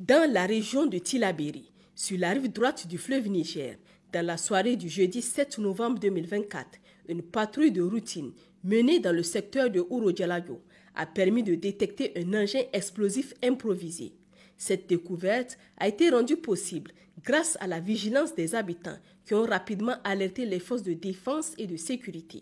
Dans la région de Tillabéri, sur la rive droite du fleuve Niger, dans la soirée du jeudi 7 novembre 2024, une patrouille de routine menée dans le secteur de Ouro-Dialago a permis de détecter un engin explosif improvisé. Cette découverte a été rendue possible grâce à la vigilance des habitants qui ont rapidement alerté les forces de défense et de sécurité.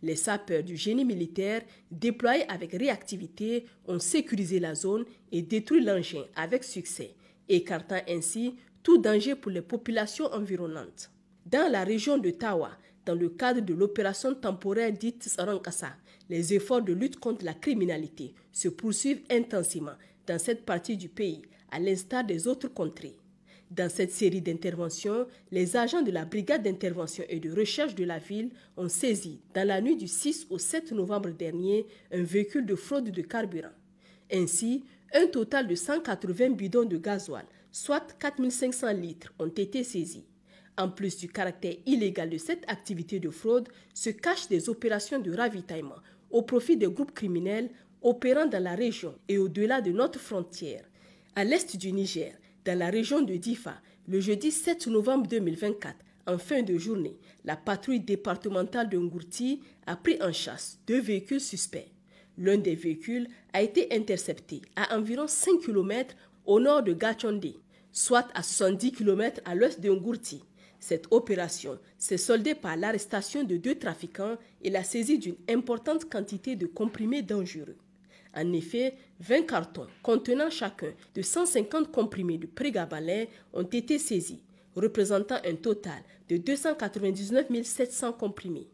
Les sapeurs du génie militaire, déployés avec réactivité, ont sécurisé la zone et détruit l'engin avec succès, écartant ainsi tout danger pour les populations environnantes. Dans la région de Tawa, dans le cadre de l'opération temporaire dite Tsarankassa, les efforts de lutte contre la criminalité se poursuivent intensément dans cette partie du pays, à l'instar des autres contrées. Dans cette série d'interventions, les agents de la brigade d'intervention et de recherche de la ville ont saisi, dans la nuit du 6 au 7 novembre dernier, un véhicule de fraude de carburant. Ainsi, un total de 180 bidons de gasoil, soit 4500 litres, ont été saisis. En plus du caractère illégal de cette activité de fraude, se cachent des opérations de ravitaillement au profit des groupes criminels opérant dans la région et au-delà de notre frontière. À l'est du Niger, dans la région de Difa, le jeudi 7 novembre 2024, en fin de journée, la patrouille départementale de Ngourti a pris en chasse 2 véhicules suspects. L'un des véhicules a été intercepté à environ 5 km au nord de Gachonde, soit à 70 km à l'ouest de Ngourti. Cette opération s'est soldée par l'arrestation de 2 trafiquants et la saisie d'une importante quantité de comprimés dangereux. En effet, 20 cartons contenant chacun de 150 comprimés de prégabalin ont été saisis, représentant un total de 299 700 comprimés.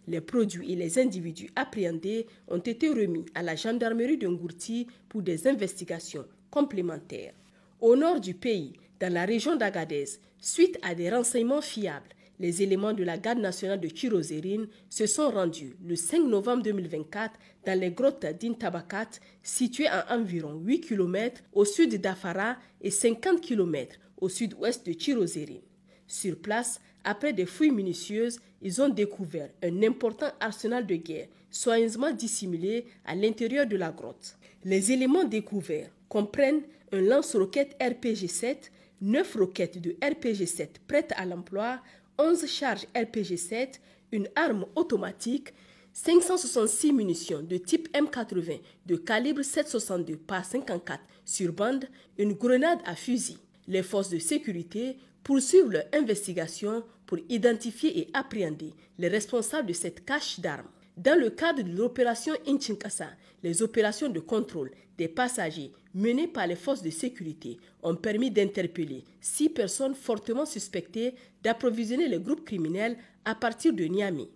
Les produits et les individus appréhendés ont été remis à la gendarmerie de Ngourti pour des investigations complémentaires. Au nord du pays, dans la région d'Agadez, suite à des renseignements fiables, les éléments de la garde nationale de Chirozérine se sont rendus le 5 novembre 2024 dans les grottes d'Intabakat, situées à environ 8 km au sud d'Afara et 50 km au sud-ouest de Chirozérine. Sur place, après des fouilles minutieuses, ils ont découvert un important arsenal de guerre soigneusement dissimulé à l'intérieur de la grotte. Les éléments découverts comprennent un lance-roquettes RPG-7, 9 roquettes de RPG-7 prêtes à l'emploi, 11 charges RPG-7, une arme automatique, 566 munitions de type M80 de calibre 7,62 par 54 sur bande, une grenade à fusil. Les forces de sécurité poursuivent leur investigation pour identifier et appréhender les responsables de cette cache d'armes. Dans le cadre de l'opération Inchinkasa, les opérations de contrôle des passagers menées par les forces de sécurité ont permis d'interpeller 6 personnes fortement suspectées d'approvisionner les groupes criminels à partir de Niamey.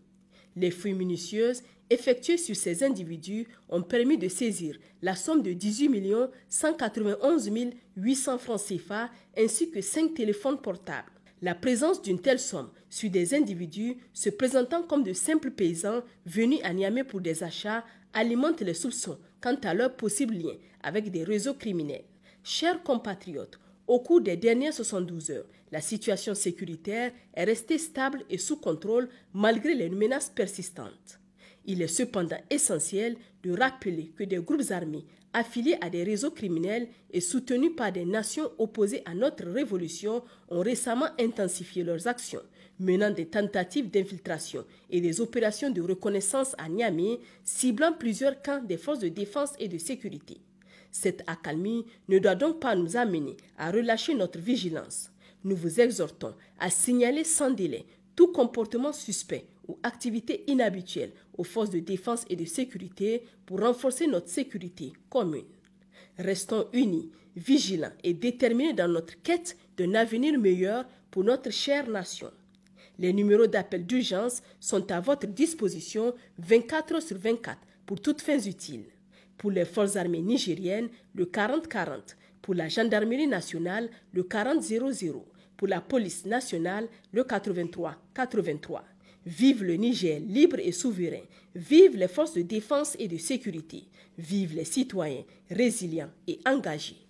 Les fouilles minutieuses effectuées sur ces individus ont permis de saisir la somme de 18 191 800 francs CFA ainsi que 5 téléphones portables. La présence d'une telle somme sur des individus se présentant comme de simples paysans venus à Niamey pour des achats alimente les soupçons quant à leur possible lien avec des réseaux criminels. Chers compatriotes, au cours des dernières 72 heures, la situation sécuritaire est restée stable et sous contrôle malgré les menaces persistantes. Il est cependant essentiel de rappeler que des groupes armés affiliés à des réseaux criminels et soutenus par des nations opposées à notre révolution ont récemment intensifié leurs actions, menant des tentatives d'infiltration et des opérations de reconnaissance à Niamey, ciblant plusieurs camps des forces de défense et de sécurité. Cette accalmie ne doit donc pas nous amener à relâcher notre vigilance. Nous vous exhortons à signaler sans délai tout comportement suspect ou activité inhabituelle aux forces de défense et de sécurité pour renforcer notre sécurité commune. Restons unis, vigilants et déterminés dans notre quête d'un avenir meilleur pour notre chère nation. Les numéros d'appel d'urgence sont à votre disposition 24 heures sur 24 pour toutes fins utiles. Pour les forces armées nigériennes, le 40-40. Pour la gendarmerie nationale, le 40-00. Pour la police nationale, le 83-83. Vive le Niger libre et souverain. Vive les forces de défense et de sécurité. Vive les citoyens résilients et engagés.